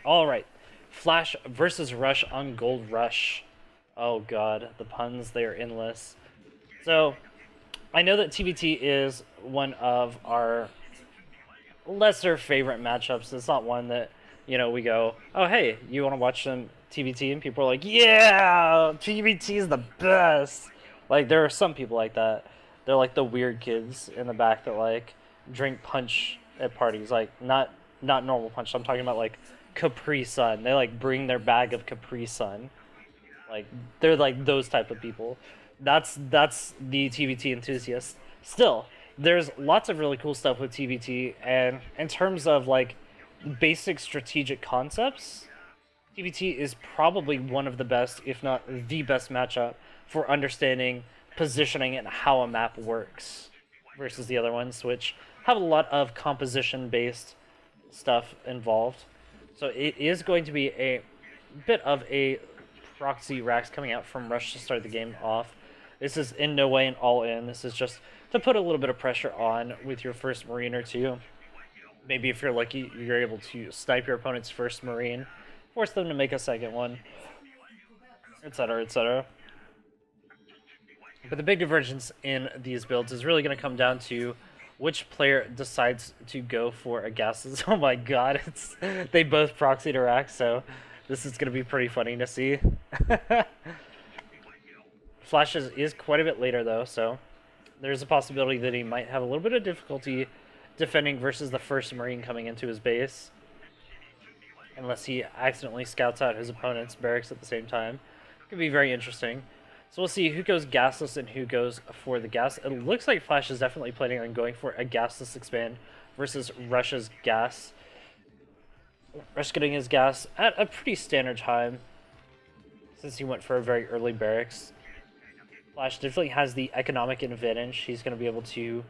All right, Flash versus Rush on Gold Rush. Oh god, the puns, they are endless. So, I know that TvT is one of our lesser favorite matchups. It's not one that, you know, we go, oh hey, you want to watch some TvT? And people are like, yeah, TvT is the best. Like, there are some people like that. They're like the weird kids in the back that like drink punch at parties. Like, not normal punch. I'm talking about like Capri Sun. They like bring their bag of Capri Sun. Like, they're like those type of people. That's the TvT enthusiast. Still, there's lots of really cool stuff with TvT, and in terms of like basic strategic concepts, TvT is probably one of the best, if not the best matchup for understanding positioning and how a map works versus the other ones, which have a lot of composition based stuff involved. So it is going to be a bit of a proxy racks coming out from Rush to start the game off. This is in no way an all-in. This is just to put a little bit of pressure on with your first Marine or two. Maybe if you're lucky, you're able to snipe your opponent's first Marine, force them to make a second one, etc., etc. But the big divergence in these builds is really going to come down to which player decides to go for a gases. Oh my god, they both proxy to rack, so this is going to be pretty funny to see. Flash is quite a bit later though, so there's a possibility that he might have a little bit of difficulty defending versus the first Marine coming into his base. Unless he accidentally scouts out his opponent's barracks at the same time. Could be very interesting. So we'll see who goes gasless and who goes for the gas. It looks like Flash is definitely planning on going for a gasless expand versus Rush's gas. Rush getting his gas at a pretty standard time since he went for a very early barracks. Flash definitely has the economic advantage. He's going to be able to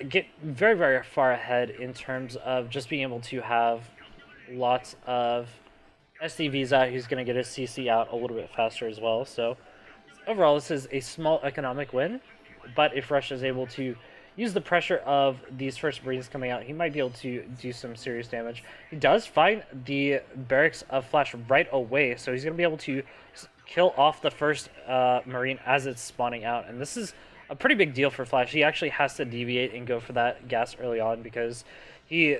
get very, very far ahead in terms of just being able to have lots of SCVs out. He's going to get his CC out a little bit faster as well. So overall, this is a small economic win. But if Rush is able to use the pressure of these first Marines coming out, he might be able to do some serious damage. He does find the barracks of Flash right away, so he's going to be able to kill off the first Marine as it's spawning out. And this is a pretty big deal for Flash. He actually has to deviate and go for that gas early on because he,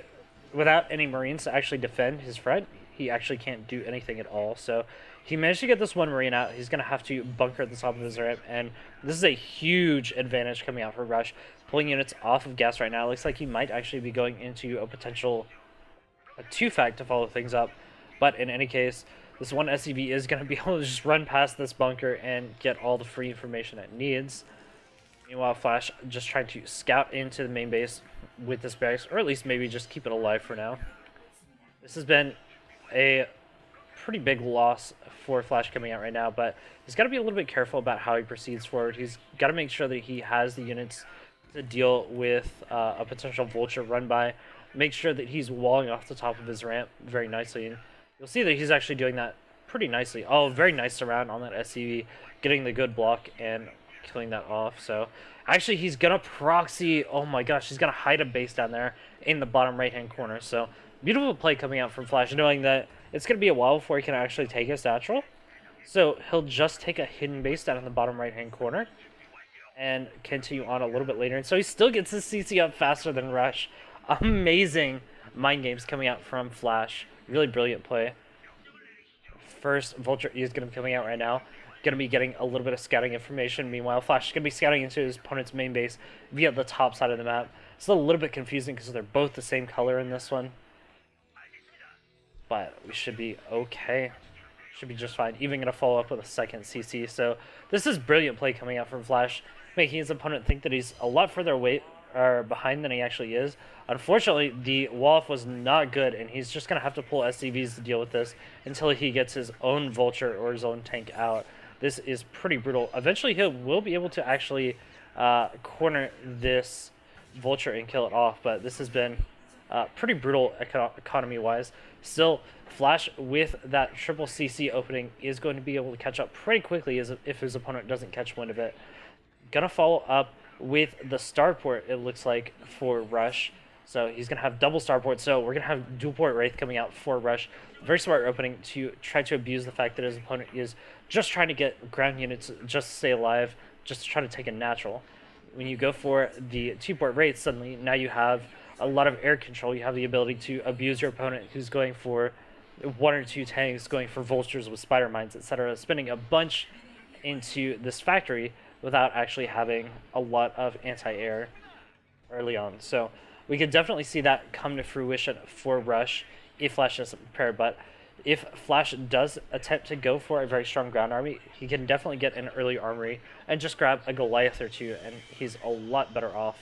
without any Marines to actually defend his front, he actually can't do anything at all. So he managed to get this one Marine out. He's going to have to bunker at the top of his ramp, and this is a huge advantage coming out for Rush. Pulling units off of gas right now. It looks like he might actually be going into a potential 2-fact to follow things up. But in any case, this one SCV is going to be able to just run past this bunker and get all the free information it needs. Meanwhile, Flash just trying to scout into the main base with this barracks, or at least maybe just keep it alive for now. This has been a pretty big loss for Flash coming out right now, but he's got to be a little bit careful about how he proceeds forward. He's got to make sure that he has the units to deal with a potential vulture run by. Make sure that he's walling off the top of his ramp very nicely. And you'll see that he's actually doing that pretty nicely. Oh, very nice surround on that SCV, getting the good block and killing that off. So actually he's gonna proxy, oh my gosh, he's gonna hide a base down there in the bottom right hand corner. So beautiful play coming out from Flash, knowing that it's gonna be a while before he can actually take his natural. So he'll just take a hidden base down in the bottom right hand corner and continue on a little bit later. And so he still gets his CC up faster than Rush. Amazing mind games coming out from Flash. Really brilliant play. First Vulture is going to be coming out right now. Going to be getting a little bit of scouting information. Meanwhile, Flash is going to be scouting into his opponent's main base via the top side of the map. It's a little bit confusing because they're both the same color in this one. But we should be okay. Should be just fine. Even going to follow up with a second CC. So this is brilliant play coming out from Flash, making his opponent think that he's a lot further away or behind than he actually is. Unfortunately, the wall-off was not good, and he's just going to have to pull SCVs to deal with this until he gets his own Vulture or his own tank out. This is pretty brutal. Eventually, he will be able to actually corner this Vulture and kill it off, but this has been pretty brutal economy-wise. Still, Flash with that triple CC opening is going to be able to catch up pretty quickly as if his opponent doesn't catch wind of it. Gonna follow up with the starport, it looks like, for Rush. So he's going to have double starport. So we're going to have dual port Wraith coming out for Rush. Very smart opening to try to abuse the fact that his opponent is just trying to get ground units just to stay alive, just to try to take a natural. When you go for the 2-port Wraith, suddenly now you have a lot of air control. You have the ability to abuse your opponent who's going for 1 or 2 tanks, going for vultures with spider mines, etc., spending a bunch into this factory without actually having a lot of anti-air early on. So we could definitely see that come to fruition for Rush if Flash doesn't prepare. But if Flash does attempt to go for a very strong ground army, he can definitely get an early armory and just grab a Goliath or 2, and he's a lot better off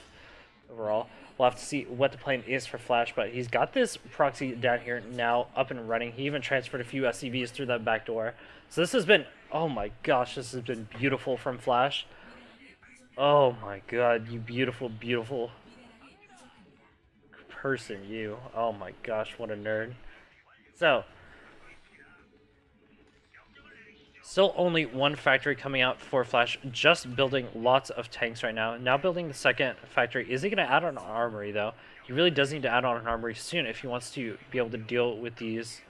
overall. We'll have to see what the plan is for Flash, but he's got this proxy down here now up and running. He even transferred a few SCVs through that back door. So this has been, oh my gosh, this has been beautiful from Flash. Oh my god, you beautiful, beautiful person, you. Oh my gosh, what a nerd. So, still only one factory coming out for Flash, just building lots of tanks right now. Now building the second factory. Is he going to add on an armory, though? He really does need to add on an armory soon if he wants to be able to deal with these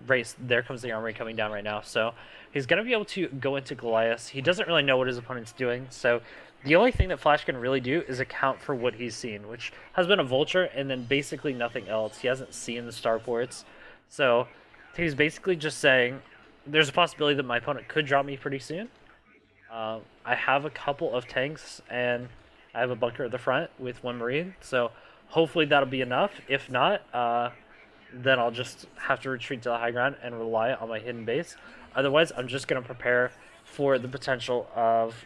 Wraiths. There comes the armory coming down right now. So he's going to be able to go into Goliath. He doesn't really know what his opponent's doing, so the only thing that Flash can really do is account for what he's seen, which has been a vulture and then basically nothing else. He hasn't seen the starports. So he's basically just saying, there's a possibility that my opponent could drop me pretty soon. I have a couple of tanks, and I have a bunker at the front with 1 Marine, so hopefully that'll be enough. If not, then I'll just have to retreat to the high ground and rely on my hidden base. Otherwise, I'm just going to prepare for the potential of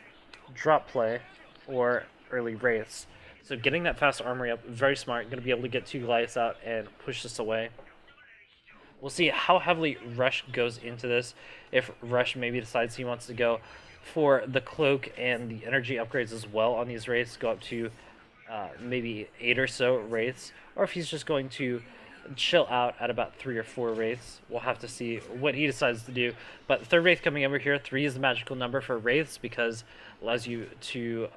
drop play or early Wraiths. So getting that fast armory up, very smart. Going to be able to get 2 Goliaths out and push this away. We'll see how heavily Rush goes into this. If Rush maybe decides he wants to go for the cloak and the energy upgrades as well on these Wraiths, go up to maybe 8 or so Wraiths, or if he's just going to chill out at about 3 or 4 Wraiths. We'll have to see what he decides to do. But third Wraith coming over here, 3 is the magical number for Wraiths because it allows you to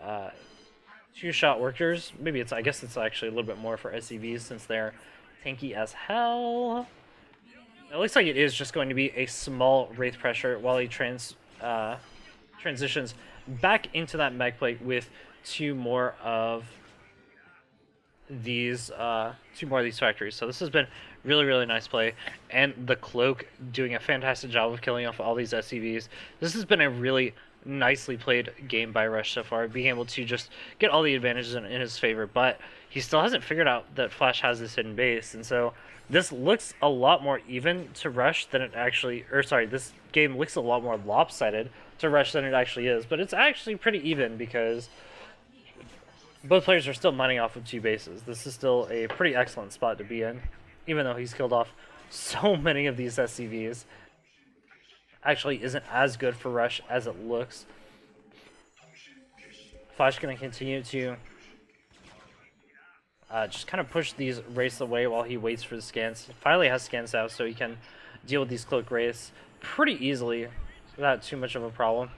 2-shot workers. Maybe it's, I guess it's actually a little bit more for SCVs since they're tanky as hell. It looks like it is just going to be a small Wraith pressure while he transitions back into that mech plate with 2 more of these factories. So this has been really, really nice play, and the cloak doing a fantastic job of killing off all these SCVs. This has been a really nicely played game by Rush so far, being able to just get all the advantages in his favor, but he still hasn't figured out that Flash has this hidden base, and so this looks a lot more even to Rush than it actually, or sorry, this game looks a lot more lopsided to Rush than it actually is, but it's actually pretty even because both players are still mining off of 2 bases. This is still a pretty excellent spot to be in, even though he's killed off so many of these SCVs. Actually isn't as good for Rush as it looks. Flash going to continue to just kind of push these Wraiths away while he waits for the scans. He finally has scans out, so he can deal with these cloak Wraiths pretty easily without too much of a problem.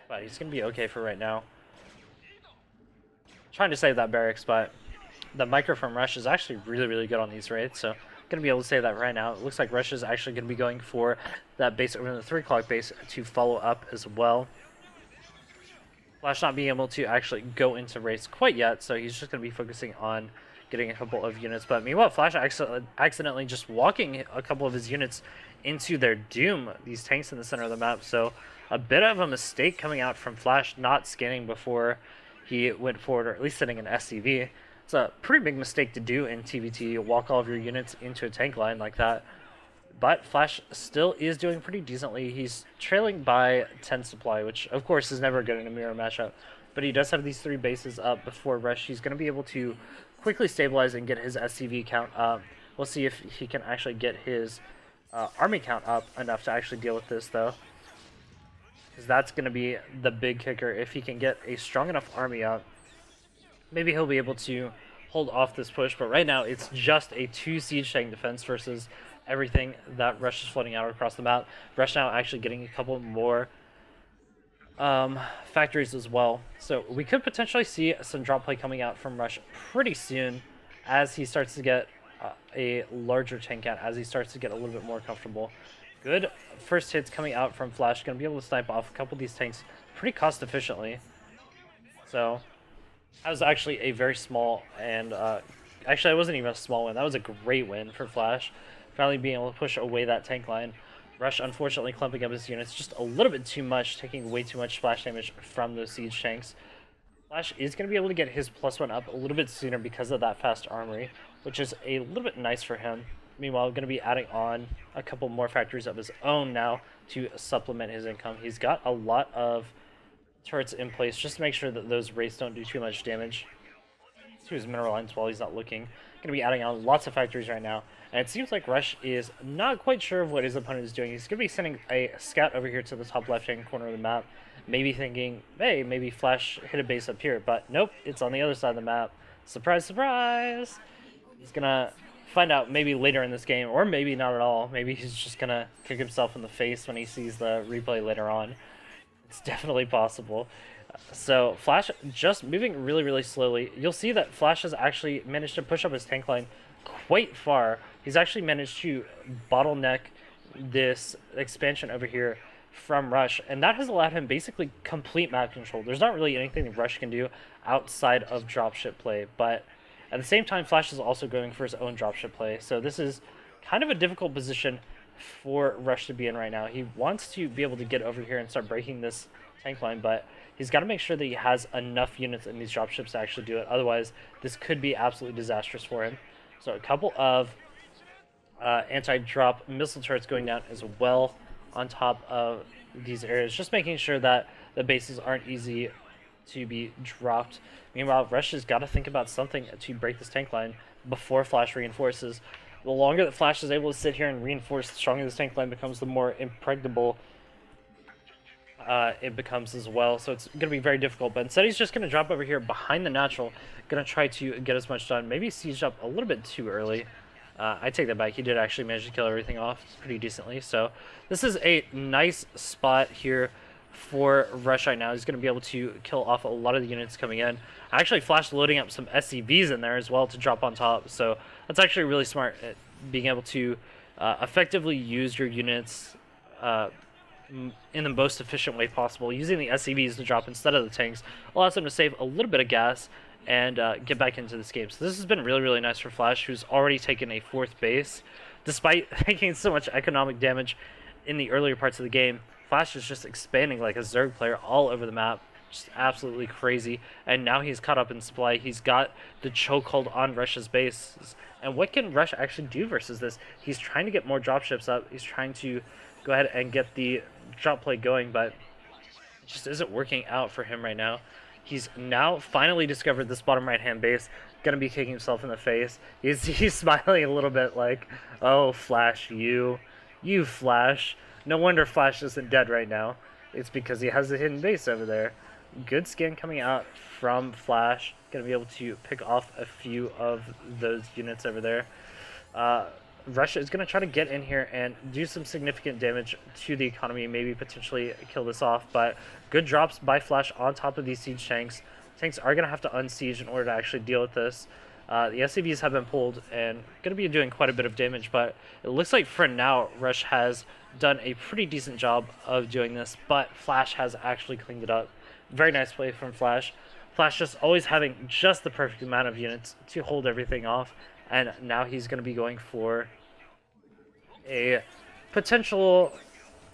But he's going to be okay for right now. Trying to save that barracks, but the micro from Rush is actually really, really good on these Wraiths, so going to be able to save that right now. It looks like Rush is actually going to be going for that base over in the 3 o'clock base to follow up as well. Flash not being able to actually go into Wraiths quite yet, so he's just going to be focusing on getting a couple of units. But meanwhile, Flash accidentally just walking a couple of his units into their doom, these tanks in the center of the map. So a bit of a mistake coming out from Flash not scanning before he went forward, or at least setting an SCV. It's a pretty big mistake to do in TvT, walk all of your units into a tank line like that. But Flash still is doing pretty decently. He's trailing by 10 supply, which of course is never good in a mirror matchup. But he does have these 3 bases up before Rush. He's going to be able to quickly stabilize and get his SCV count up. We'll see if he can actually get his army count up enough to actually deal with this, though. Because that's going to be the big kicker. If he can get a strong enough army up, maybe he'll be able to hold off this push. But right now, it's just a 2 siege tank defense versus everything that Rush is floating out across the map. Rush now actually getting a couple more factories as well. So we could potentially see some drop play coming out from Rush pretty soon as he starts to get a larger tank count, as he starts to get a little bit more comfortable. Good first hits coming out from Flash. Going to be able to snipe off a couple of these tanks pretty cost efficiently. So that was actually a very small and actually, it wasn't even a small win. That was a great win for Flash. Finally being able to push away that tank line. Rush, unfortunately, clumping up his units just a little bit too much, taking way too much splash damage from those siege tanks. Flash is going to be able to get his +1 up a little bit sooner because of that fast armory, which is a little bit nice for him. Meanwhile, going to be adding on a couple more factories of his own now to supplement his income. He's got a lot of turrets in place just to make sure that those wraiths don't do too much damage to his mineral lines while he's not looking. Going to be adding on lots of factories right now, and it seems like Rush is not quite sure of what his opponent is doing. He's going to be sending a scout over here to the top left-hand corner of the map, maybe thinking, hey, maybe Flash hit a base up here, but nope, it's on the other side of the map. Surprise, surprise! He's going to find out maybe later in this game, or maybe not at all. Maybe he's just going to kick himself in the face when he sees the replay later on. It's definitely possible. So Flash just moving really, really slowly. You'll see that Flash has actually managed to push up his tank line quite far. He's actually managed to bottleneck this expansion over here from Rush, and that has allowed him basically complete map control. There's not really anything that Rush can do outside of dropship play, but at the same time, Flash is also going for his own dropship play. So this is kind of a difficult position for Rush to be in right now. He wants to be able to get over here and start breaking this tank line, but he's got to make sure that he has enough units in these dropships to actually do it. Otherwise, this could be absolutely disastrous for him. So a couple of anti-drop missile turrets going down as well on top of these areas, just making sure that the bases aren't easy to be dropped. Meanwhile, Rush has got to think about something to break this tank line before Flash reinforces. The longer that Flash is able to sit here and reinforce, the stronger this tank line becomes, the more impregnable it becomes as well. So it's going to be very difficult. But instead, he's just going to drop over here behind the natural, going to try to get as much done. Maybe siege up a little bit too early. I take that back. He did actually manage to kill everything off pretty decently. So this is a nice spot here for Rush right now. He's going to be able to kill off a lot of the units coming in. I actually flashed loading up some SCVs in there as well to drop on top. So that's actually really smart at being able to effectively use your units in the most efficient way possible. Using the SCVs to drop instead of the tanks allows them to save a little bit of gas and get back into this game. So this has been really, really nice for Flash, who's already taken a 4th base. Despite taking so much economic damage in the earlier parts of the game, Flash is just expanding like a Zerg player all over the map. Just absolutely crazy. And now he's caught up in supply. He's got the chokehold on Rush's base. And what can Rush actually do versus this? He's trying to get more dropships up. He's trying to go ahead and get the drop play going, but it just isn't working out for him right now. He's now finally discovered this bottom right-hand base. Gonna be kicking himself in the face. He's smiling a little bit like, oh, Flash, you Flash. No wonder Flash isn't dead right now. It's because he has a hidden base over there. Good scan coming out from Flash. Gonna be able to pick off a few of those units over there. Russia is going to try to get in here and do some significant damage to the economy, maybe potentially kill this off, but good drops by Flash on top of these siege tanks. Tanks are going to have to unsiege in order to actually deal with this. The SCVs have been pulled and going to be doing quite a bit of damage, but it looks like for now Rush has done a pretty decent job of doing this, but Flash has actually cleaned it up. Very nice play from Flash. Flash just always having just the perfect amount of units to hold everything off. And now he's going to be going for a potential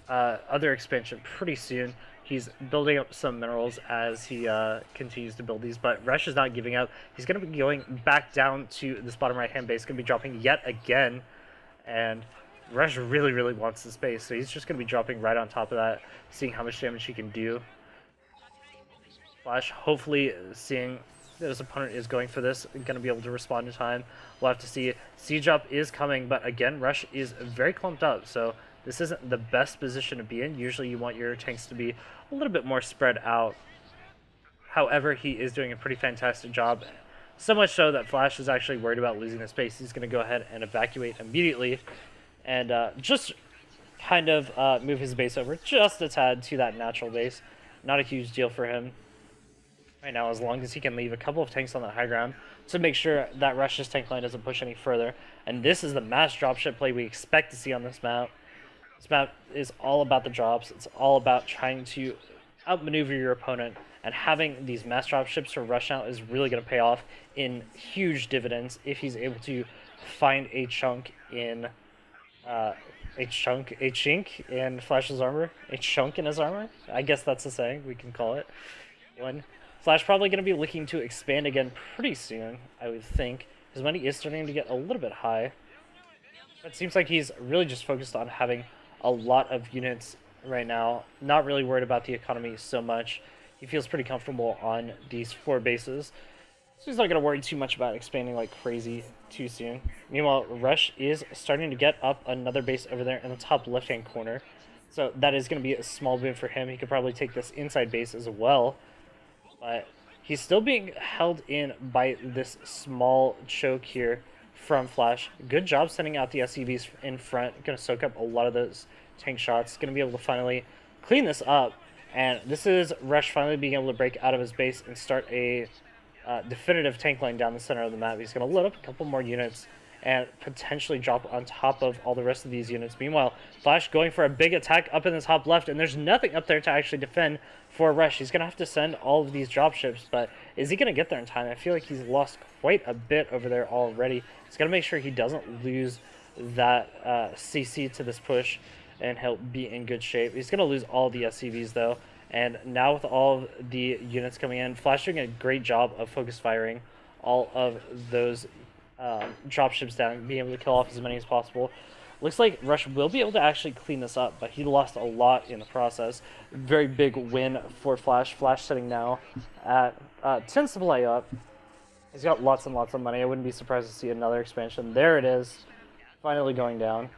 other expansion pretty soon. He's building up some minerals as he continues to build these, but Rush is not giving up. He's going to be going back down to this bottom right-hand base, going to be dropping yet again. And Rush really, really wants the space, so he's just going to be dropping right on top of that, seeing how much damage he can do. Flash, hopefully seeing that his opponent is going for this, going to be able to respond in time. We'll have to see. Siege up is coming, but again, Rush is very clumped up, so this isn't the best position to be in. Usually you want your tanks to be a little bit more spread out. However, he is doing a pretty fantastic job. So much so that Flash is actually worried about losing the space. He's going to go ahead and evacuate immediately and just kind of move his base over just a tad to that natural base. not a huge deal for him right now, as long as he can leave a couple of tanks on the high ground to make sure that Rush's tank line doesn't push any further. And this is the mass dropship play we expect to see on this map. This map is all about the drops. It's all about trying to outmaneuver your opponent, and having these mass dropships for Rush out is really going to pay off in huge dividends if he's able to find a chunk in chink in Flash's armor, a chunk in his armor. I guess that's the saying we can call it. One. Flash probably going to be looking to expand again pretty soon, I would think. His money is starting to get a little bit high. It seems like he's really just focused on having a lot of units right now. Not really worried about the economy so much. He feels pretty comfortable on these 4 bases. So he's not going to worry too much about expanding like crazy too soon. Meanwhile, Rush is starting to get up another base over there in the top left-hand corner. So that is going to be a small boon for him. He could probably take this inside base as well. But he's still being held in by this small choke here from Flash. Good job sending out the SCVs in front. Going to soak up a lot of those tank shots. Going to be able to finally clean this up. And this is Rush finally being able to break out of his base and start a definitive tank line down the center of the map. He's going to load up a couple more units and potentially drop on top of all the rest of these units. Meanwhile, Flash going for a big attack up in the top left, and there's nothing up there to actually defend for Rush. He's going to have to send all of these dropships, but is he going to get there in time? I feel like he's lost quite a bit over there already. He's got to make sure he doesn't lose that CC to this push, and he'll be in good shape. He's going to lose all the SCVs, though. And now with all of the units coming in, Flash doing a great job of focus firing all of those dropships down, being able to kill off as many as possible. Looks like Rush will be able to actually clean this up, but he lost a lot in the process. Very big win for Flash. Flash sitting now at 10 supply up. He's got lots and lots of money. I wouldn't be surprised to see another expansion. There it is, finally going down.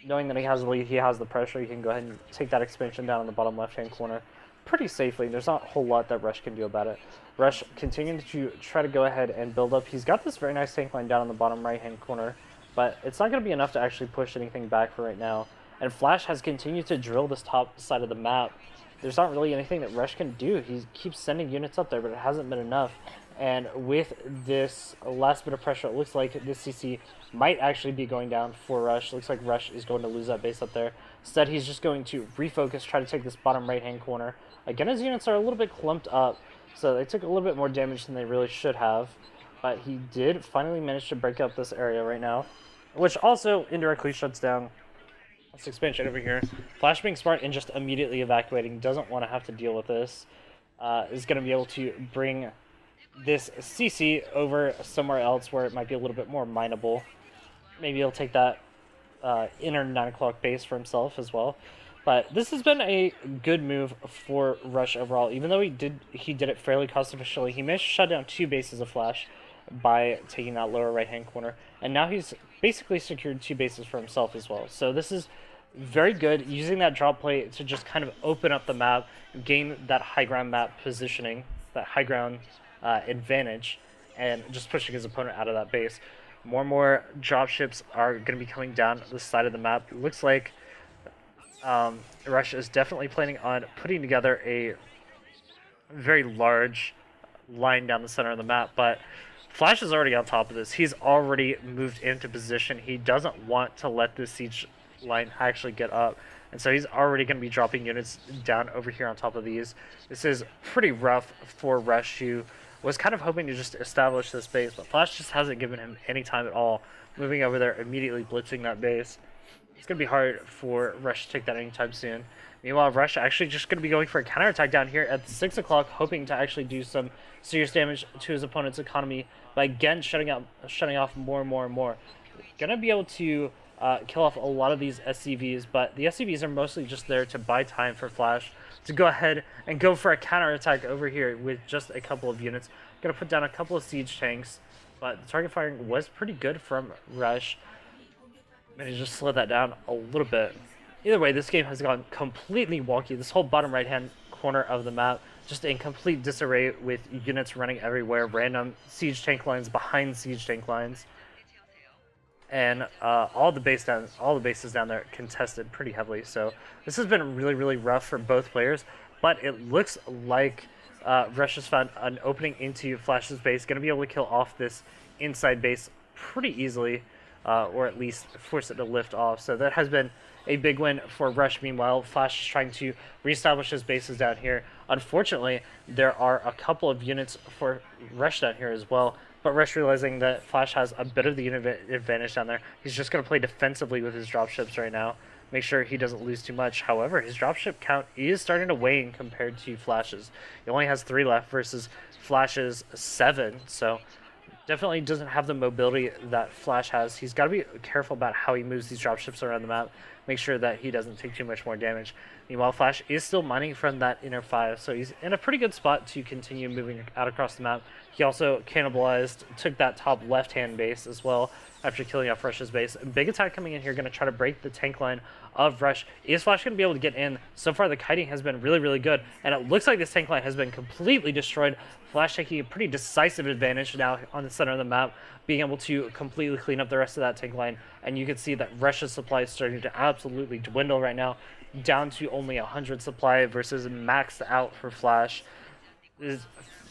Knowing that he has the lead, he has the pressure, he can go ahead and take that expansion down in the bottom left-hand corner pretty safely. There's not a whole lot that Rush can do about it. Rush continuing to try to go ahead and build up. He's got this very nice tank line down in the bottom right-hand corner, but it's not going to be enough to actually push anything back for right now. And Flash has continued to drill this top side of the map. There's not really anything that Rush can do. He keeps sending units up there, but it hasn't been enough. And with this last bit of pressure, it looks like this CC might actually be going down for Rush. Looks like Rush is going to lose that base up there. Instead, he's just going to refocus, try to take this bottom right-hand corner. Again, his units are a little bit clumped up, so they took a little bit more damage than they really should have. But he did finally manage to break up this area right now, which also indirectly shuts down this expansion over here. Flash being smart and just immediately evacuating, doesn't want to have to deal with this. Is going to be able to bring this CC over somewhere else where it might be a little bit more mineable. Maybe he'll take that inner 9 o'clock base for himself as well. But this has been a good move for Rush overall. Even though he did it fairly cost efficiently, he managed to shut down 2 bases of Flash by taking that lower right-hand corner. And now he's basically secured 2 bases for himself as well. So this is very good, using that drop play to just kind of open up the map, gain that high ground map positioning, that high ground advantage, and just pushing his opponent out of that base. More and more dropships are going to be coming down the side of the map. It looks like Rush is definitely planning on putting together a very large line down the center of the map, but Flash is already on top of this. He's already moved into position. He doesn't want to let this siege line actually get up, and so he's already going to be dropping units down over here on top of these. This is pretty rough for Rush, who was kind of hoping to just establish this base, but Flash just hasn't given him any time at all. Moving over there, immediately blitzing that base. It's going to be hard for Rush to take that anytime soon. Meanwhile, Rush actually just going to be going for a counterattack down here at 6 o'clock, hoping to actually do some serious damage to his opponent's economy by again shutting off more and more and more. Going to be able to kill off a lot of these SCVs, but the SCVs are mostly just there to buy time for Flash to go ahead and go for a counterattack over here with just a couple of units. Going to put down a couple of siege tanks, but the target firing was pretty good from Rush. And he just slowed that down a little bit. Either way, this game has gone completely wonky. This whole bottom right-hand corner of the map just in complete disarray with units running everywhere, random siege tank lines behind siege tank lines, and all the bases down there contested pretty heavily. So this has been really, really rough for both players. but it looks like Rush has found an opening into Flash's base, going to be able to kill off this inside base pretty easily, or at least force it to lift off. So that has been a big win for Rush. Meanwhile, Flash is trying to reestablish his bases down here. Unfortunately, there are a couple of units for Rush down here as well, but Rush realizing that Flash has a bit of the unit advantage down there, he's just going to play defensively with his dropships right now, make sure he doesn't lose too much. However, his dropship count is starting to wane compared to Flash's. He only has 3 left versus Flash's 7, so definitely doesn't have the mobility that Flash has. He's got to be careful about how he moves these dropships around the map, make sure that he doesn't take too much more damage. Meanwhile, Flash is still mining from that inner 5, so he's in a pretty good spot to continue moving out across the map. He also cannibalized, took that top left-hand base as well after killing off Rush's base. Big attack coming in here, going to try to break the tank line of Rush. Is Flash going to be able to get in? So far, the kiting has been really, really good, and it looks like this tank line has been completely destroyed. Flash taking a pretty decisive advantage now on the center of the map, being able to completely clean up the rest of that tank line, and you can see that Rush's supply is starting to absolutely dwindle right now, down to only 100 supply versus maxed out for Flash.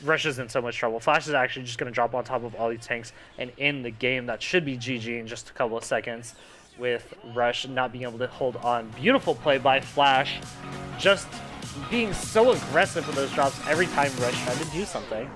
Rush is in so much trouble. Flash is actually just going to drop on top of all these tanks and end the game. That should be GG in just a couple of seconds, with Rush not being able to hold on. Beautiful play by Flash, just being so aggressive with those drops every time Rush tried to do something.